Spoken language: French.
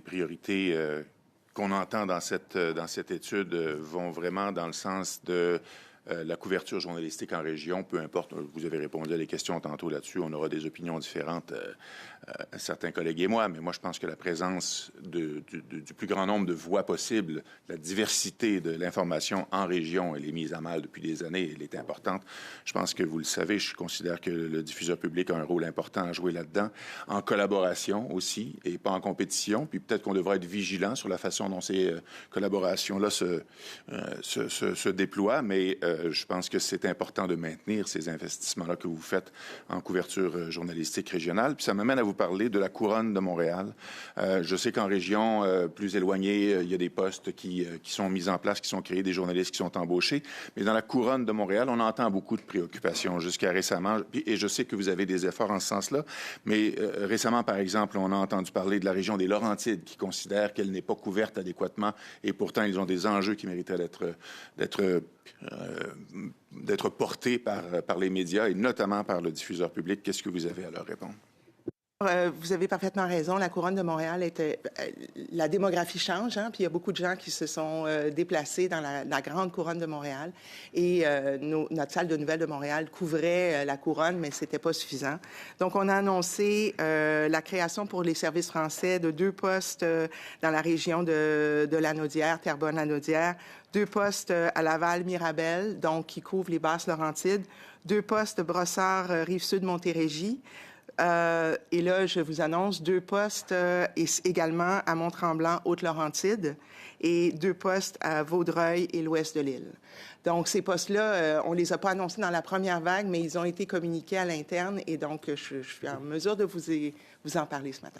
priorités qu'on entend dans cette étude vont vraiment dans le sens de la couverture journalistique en région, peu importe, vous avez répondu à des questions tantôt là-dessus, on aura des opinions différentes, certains collègues et moi, mais moi je pense que la présence du plus grand nombre de voix possibles, la diversité de l'information en région, elle est mise à mal depuis des années, elle est importante. Je pense que vous le savez, je considère que le diffuseur public a un rôle important à jouer là-dedans, en collaboration aussi, et pas en compétition, puis peut-être qu'on devrait être vigilant sur la façon dont ces collaborations-là se déploient, mais je pense que c'est important de maintenir ces investissements-là que vous faites en couverture journalistique régionale. Puis ça m'amène à vous parler de la Couronne de Montréal. Je sais qu'en région plus éloignée, il y a des postes qui sont mis en place, qui sont créés, des journalistes qui sont embauchés. Mais dans la Couronne de Montréal, on entend beaucoup de préoccupations jusqu'à récemment. Et je sais que vous avez des efforts en ce sens-là. Mais récemment, par exemple, on a entendu parler de la région des Laurentides qui considère qu'elle n'est pas couverte adéquatement. Et pourtant, ils ont des enjeux qui mériteraient d'être portés par les médias et notamment par le diffuseur public. Qu'est-ce que vous avez à leur répondre? Vous avez parfaitement raison. La Couronne de Montréal la démographie change, hein, puis il y a beaucoup de gens qui se sont déplacés dans la grande Couronne de Montréal. Et notre salle de nouvelles de Montréal couvrait la Couronne, mais c'était pas suffisant. Donc, on a annoncé la création pour les services français de 2 postes dans la région de Lanaudière, Terrebonne-Lanaudière, 2 postes à Laval-Mirabel, donc qui couvrent les Basses-Laurentides, 2 postes de Brossard, Rive-Sud-Montérégie. Et là, je vous annonce 2 postes également à Mont-Tremblant, Haute-Laurentide, et 2 postes à Vaudreuil et l'ouest de l'île. Donc, ces postes-là, on ne les a pas annoncés dans la première vague, mais ils ont été communiqués à l'interne, et donc je suis en mesure de vous en parler ce matin.